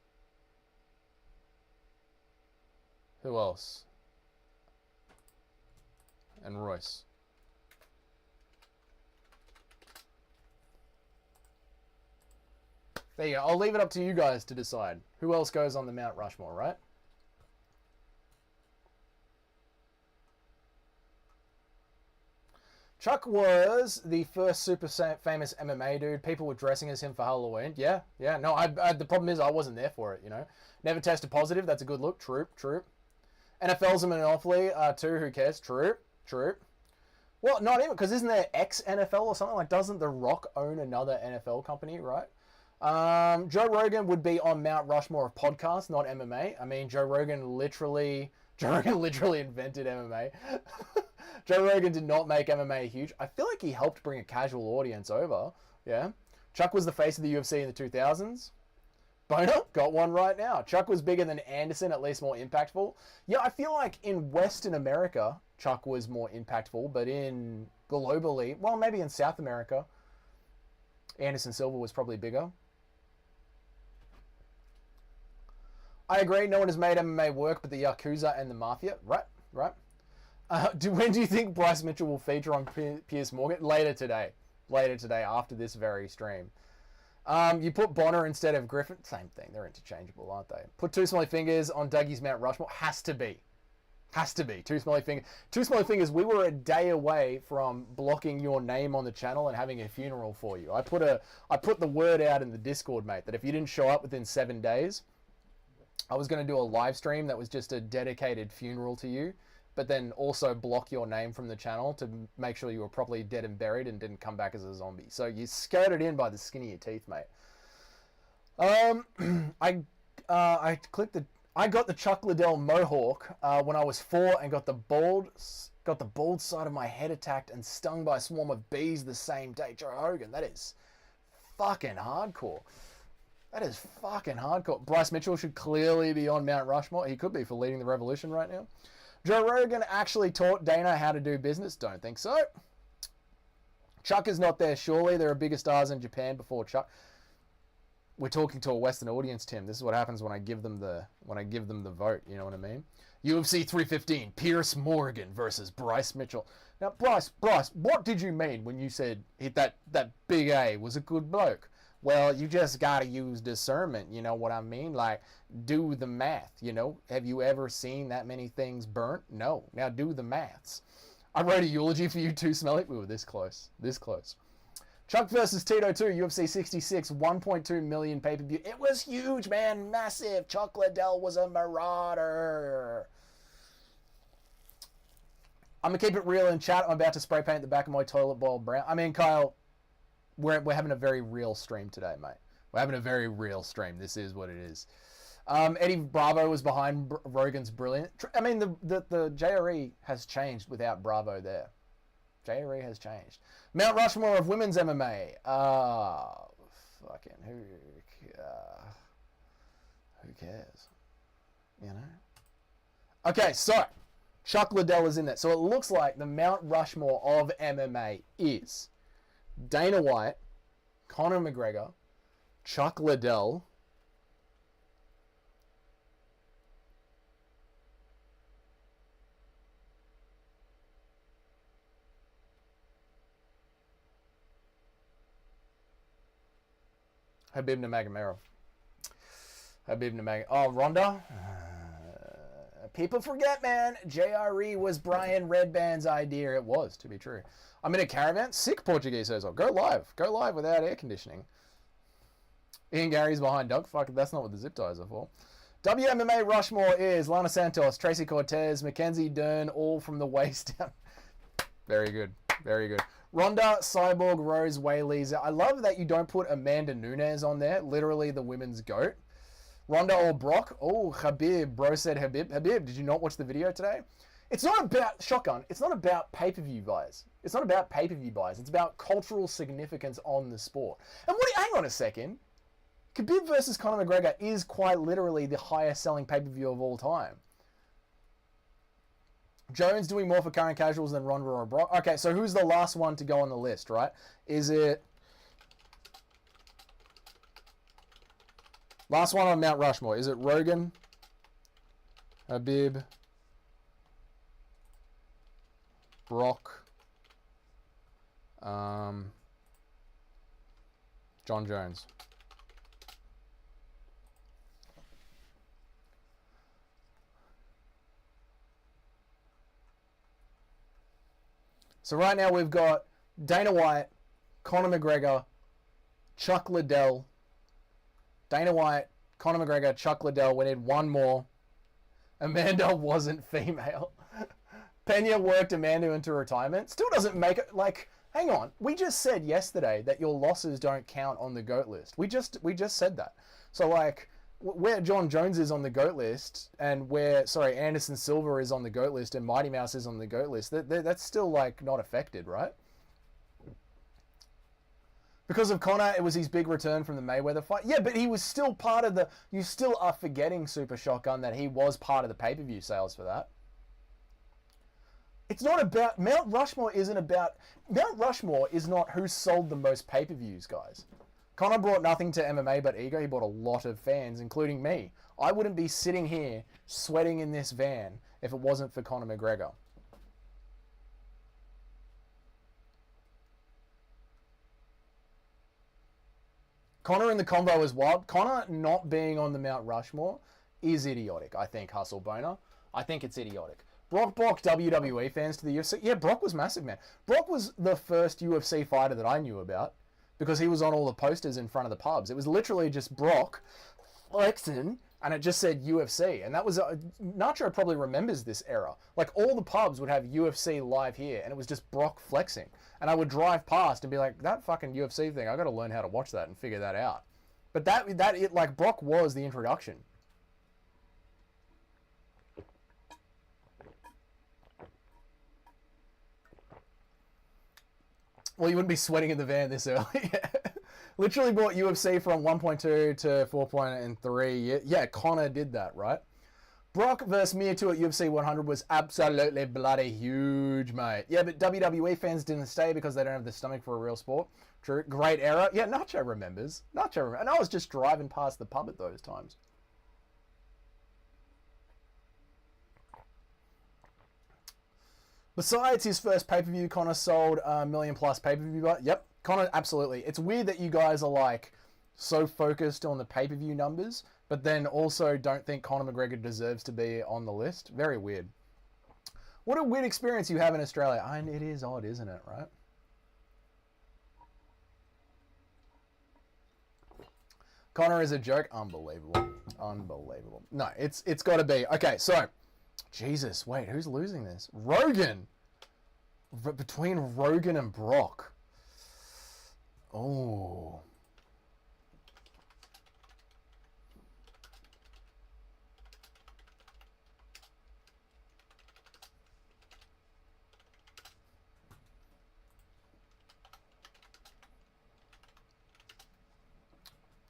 And Royce. There you go. I'll leave it up to you guys to decide. Who else goes on the Mount Rushmore, right? Chuck was the first super famous MMA dude. People were dressing as him for Halloween. Yeah. No, the problem is I wasn't there for it, you know. Never tested positive. That's a good look. True. NFL's a monopoly, too. Who cares? True. Well, not even, because isn't there ex-NFL or something? Like, doesn't The Rock own another NFL company, right? Joe Rogan would be on Mount Rushmore of podcasts, not MMA. I mean, Joe Rogan literally invented MMA. Joe Rogan did not make MMA huge. I feel like he helped bring a casual audience over. Yeah. Chuck was the face of the UFC in the 2000s. Boner got one right now. Chuck was bigger than Anderson, at least more impactful. Yeah, I feel like in Western America, Chuck was more impactful, but in globally, well, maybe in South America, Anderson Silva was probably bigger. I agree, no one has made MMA work but the Yakuza and the Mafia. Right. When do you think Bryce Mitchell will feature on Piers Morgan? Later today, after this very stream. You put Bonner instead of Griffin. Same thing. They're interchangeable, aren't they? Put Two Smelly Fingers on Dougie's Mount Rushmore. Has to be. Two Smelly Fingers. Two Smelly Fingers, we were a day away from blocking your name on the channel and having a funeral for you. I put the word out in the Discord, mate, that if you didn't show up within 7 days, I was going to do a live stream that was just a dedicated funeral to you, but then also block your name from the channel to make sure you were properly dead and buried and didn't come back as a zombie. So you skirted in by the skin of your teeth, mate. I got the Chuck Liddell mohawk when I was 4 and got the bald side of my head attacked and stung by a swarm of bees the same day. Joe Rogan, that is fucking hardcore. Bryce Mitchell should clearly be on Mount Rushmore. He could be for leading the revolution right now. Joe Rogan actually taught Dana how to do business? Don't think so. Chuck is not there, surely. There are bigger stars in Japan before Chuck. We're talking to a Western audience, Tim. This is what happens when I give them the vote. You know what I mean? UFC 315, Piers Morgan versus Bryce Mitchell. Now, Bryce, what did you mean when you said that Big A was a good bloke? Well, you just got to use discernment, you know what I mean? Like, do the math, you know? Have you ever seen that many things burnt? No. Now do the maths. I wrote a eulogy for you too, Smelly. We were this close. This close. Chuck versus Tito 2, UFC 66, 1.2 million pay-per-view. It was huge, man. Massive. Chuck Liddell was a marauder. I'm going to keep it real in chat. I'm about to spray paint the back of my toilet bowl brown. I mean, Kyle, we're having a very real stream today, mate. We're having a very real stream. This is what it is. Eddie Bravo was behind Rogan's brilliant. I mean, the JRE has changed without Bravo there. JRE has changed. Mount Rushmore of women's MMA. Fucking who cares? You know? Okay, so Chuck Liddell is in there. So it looks like the Mount Rushmore of MMA is Dana White, Conor McGregor, Chuck Liddell, Habib Nurmagomedov. Oh, Ronda? People forget, man. JRE was Brian Redband's idea. It was, to be true. I'm in a caravan. Sick, Portuguese says. Go live. Go live without air conditioning. Ian Gary's behind Doug. Fuck, that's not what the zip ties are for. WMMA Rushmore is Lana Santos, Tracy Cortez, Mackenzie Dern, all from the waist down. Very good. Very good. Ronda, Cyborg, Rose, Whaley. I love that you don't put Amanda Nunes on there. Literally the women's GOAT. Ronda or Brock? Oh, Habib. Bro said Habib. Habib, did you not watch the video today? It's not about, shotgun, it's not about pay-per-view buys. It's not about pay-per-view buys. It's about cultural significance on the sport. And hang on a second. Khabib versus Conor McGregor is quite literally the highest selling pay-per-view of all time. Jones doing more for current casuals than Ronda or Brock. Okay, so who's the last one to go on the list, right? Is it... Last one on Mount Rushmore. Is it Rogan, Habib, Brock, John Jones? So right now we've got Dana White, Conor McGregor, Chuck Liddell. Dana White, Conor McGregor, Chuck Liddell. We need one more. Amanda wasn't female. Pena worked Amanda into retirement. Still doesn't make it, like, hang on. We just said yesterday that your losses don't count on the GOAT list. We just said that. So, like, where John Jones is on the GOAT list and where, Anderson Silva is on the GOAT list and Mighty Mouse is on the GOAT list, that's still, like, not affected, right? Because of Conor, it was his big return from the Mayweather fight. Yeah, but he was still part of the... You still are forgetting, Super Shotgun, that he was part of the pay-per-view sales for that. It's not about... Mount Rushmore isn't about... Mount Rushmore is not who sold the most pay-per-views, guys. Conor brought nothing to MMA but ego. He brought a lot of fans, including me. I wouldn't be sitting here sweating in this van if it wasn't for Conor McGregor. Conor in the combo is wild. Conor not being on the Mount Rushmore is idiotic, I think, Hustle Boner. I think it's idiotic. Brock WWE fans to the UFC. Yeah, Brock was massive, man. Brock was the first UFC fighter that I knew about because he was on all the posters in front of the pubs. It was literally just Brock flexing and it just said UFC. And that was... Nacho probably remembers this era. Like, all the pubs would have UFC live here and it was just Brock flexing. And I would drive past and be like, that fucking UFC thing, I got to learn how to watch that and figure that out. But like, Brock was the introduction. Well, you wouldn't be sweating in the van this early. Literally bought UFC from 1.2 to 4.3. Yeah, Conor did that, right? Brock versus Mia 2 at UFC 100 was absolutely bloody huge, mate. Yeah, but WWE fans didn't stay because they don't have the stomach for a real sport. True. Great era. Yeah, Nacho remembers. And I was just driving past the pub at those times. Besides his first pay-per-view, Conor sold a million plus pay-per-view. Yep, Conor, absolutely. It's weird that you guys are like, so focused on the pay-per-view numbers, but then also don't think Conor McGregor deserves to be on the list. Very weird. What a weird experience you have in Australia. And it is odd, isn't it, right? Conor is a joke. Unbelievable. Unbelievable. No, it's got to be. Okay, so, Jesus, wait, who's losing this? Rogan. Between Rogan and Brock. Oh.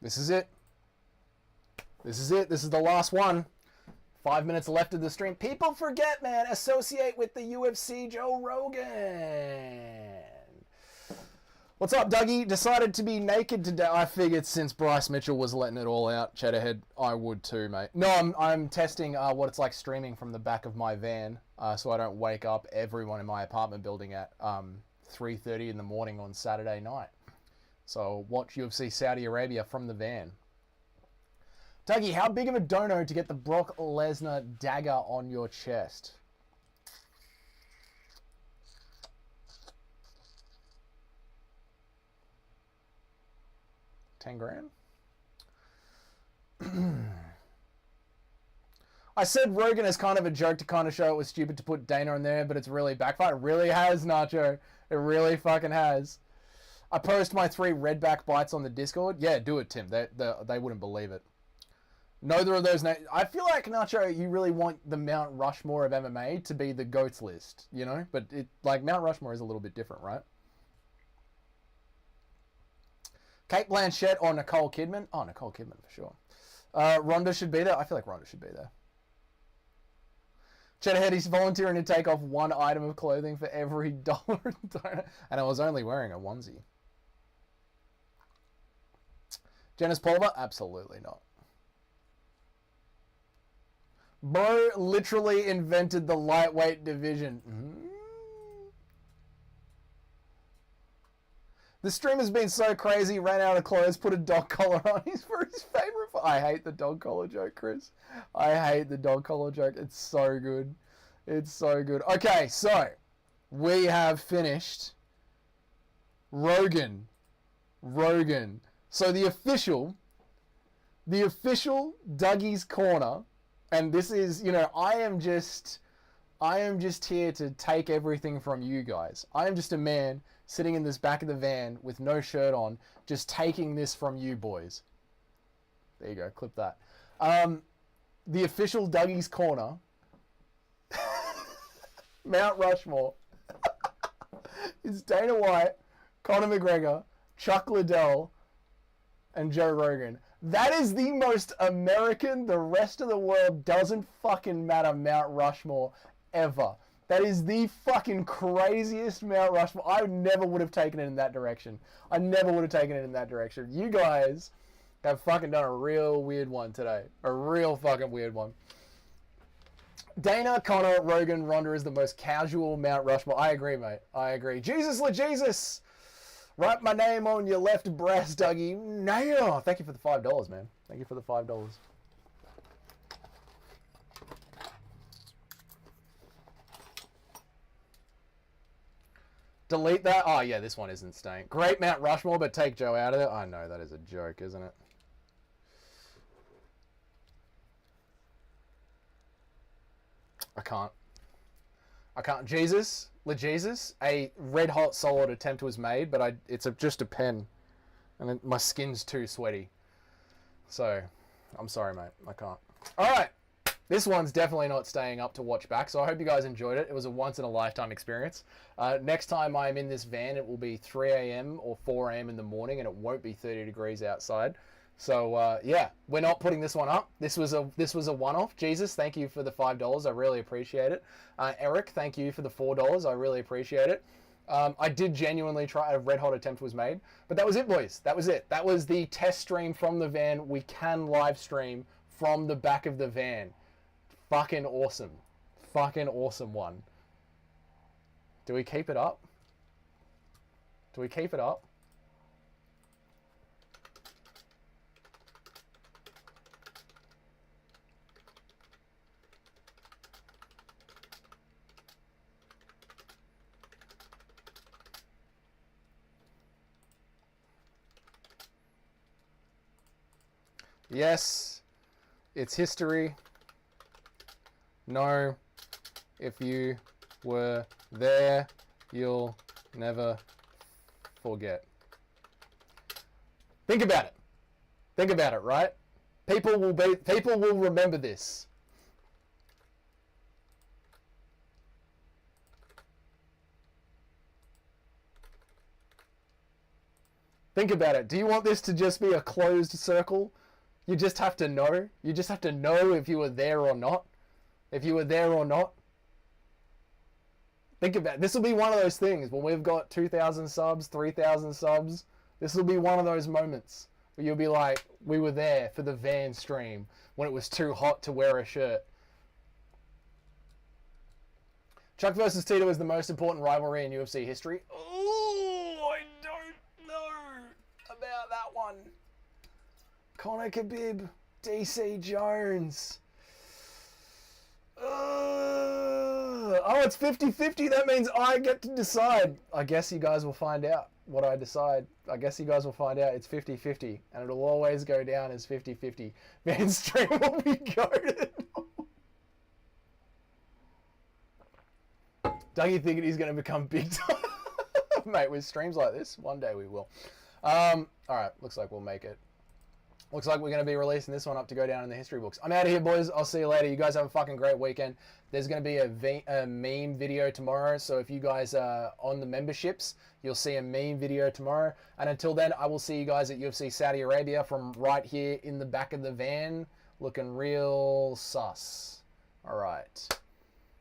This is it. This is it. This is the last one. 5 minutes left of the stream. People forget, man. Associate with the UFC Joe Rogan. What's up, Dougie? Decided to be naked today. I figured since Bryce Mitchell was letting it all out, Cheddarhead, I would too, mate. No, I'm testing what it's like streaming from the back of my van, so I don't wake up everyone in my apartment building at 3:30 in the morning on Saturday night. So watch UFC Saudi Arabia from the van. Dougie, how big of a dono to get the Brock Lesnar dagger on your chest? $10,000? I said Rogan is kind of a joke to kind of show it was stupid to put Dana in there, but it's really backfired. It really has, Nacho. It really fucking has. I post my 3 redback bites on the Discord. Yeah, do it, Tim. They wouldn't believe it. Neither of those names. I feel like, Nacho, you really want the Mount Rushmore of MMA to be the GOATs list, you know? But like Mount Rushmore is a little bit different, right? Kate Blanchett or Nicole Kidman? Oh, Nicole Kidman for sure. Ronda should be there. I feel like Ronda should be there. Cheddarhead, he's volunteering to take off 1 item of clothing for every dollar. And I was only wearing a onesie. Janice Pulver? Absolutely not. Bro literally invented the lightweight division. The stream has been so crazy, ran out of clothes, put a dog collar on for his favorite. I hate the dog collar joke, Chris. I hate the dog collar joke. It's so good. It's so good. Okay, so we have finished Rogan. So the official Dougie's Corner, and this is, you know, I am just here to take everything from you guys. I am just a man sitting in this back of the van with no shirt on, just taking this from you boys. There you go, clip that. The official Dougie's Corner, Mount Rushmore, is Dana White, Conor McGregor, Chuck Liddell, and Joe Rogan. That is the most American, the rest of the world doesn't fucking matter Mount Rushmore ever. That is the fucking craziest Mount Rushmore. I never would have taken it in that direction. You guys have fucking done a real weird one today. A real fucking weird one. Dana, Conor, Rogan, Ronda is the most casual Mount Rushmore. I agree, mate. I agree. Jesus LaJesus! Write my name on your left breast, Dougie. No! Thank you for the $5, man. Thank you for the $5. Delete that? Oh, yeah, this one isn't staying. Great Mount Rushmore, but take Joe out of it. I know, that is a joke, isn't it? I can't. Jesus, a red hot solid attempt was made, but it's just a pen, and my skin's too sweaty. So, I'm sorry, mate. I can't. All right. This one's definitely not staying up to watch back, so I hope you guys enjoyed it. It was a once-in-a-lifetime experience. Next time I'm in this van, it will be 3 a.m. or 4 a.m. in the morning, and it won't be 30 degrees outside. So, yeah, we're not putting this one up. This was a one-off. Jesus, thank you for the $5. I really appreciate it. Eric, thank you for the $4. I really appreciate it. I did genuinely try. A red-hot attempt was made. But that was it, boys. That was it. That was the test stream from the van. We can live stream from the back of the van. Fucking awesome. Fucking awesome one. Do we keep it up? Yes, it's history. No, if you were there, you'll never forget. Think about it. Think about it, right? People will remember this. Think about it. Do you want this to just be a closed circle? You just have to know. You just have to know if you were there or not. If you were there or not. Think about it. This will be one of those things when we've got 2,000 subs, 3,000 subs. This will be one of those moments where you'll be like, we were there for the van stream when it was too hot to wear a shirt. Chuck versus Tito is the most important rivalry in UFC history. Oh, I don't know about that one. Conor Khabib, DC Jones. Oh, it's 50-50. That means I get to decide. I guess you guys will find out what I decide. I guess you guys will find out it's 50-50. And it'll always go down as 50-50. Van stream will be goated. Dougie thinking he's going to become big time. Mate, with streams like this, one day we will. Alright, looks like we'll make it. Looks like we're going to be releasing this one up to go down in the history books. I'm out of here, boys. I'll see you later. You guys have a fucking great weekend. There's going to be a meme video tomorrow. So if you guys are on the memberships, you'll see a meme video tomorrow. And until then, I will see you guys at UFC Saudi Arabia from right here in the back of the van. Looking real sus. All right.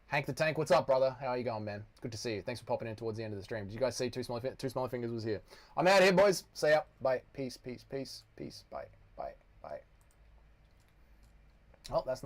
Hank the Tank, what's up, brother? How are you going, man? Good to see you. Thanks for popping in towards the end of the stream. Did you guys see Two Smaller Fingers was here? I'm out of here, boys. See ya. Bye. Peace, peace, peace, peace. Bye. Bye. Bye. Oh, that's not...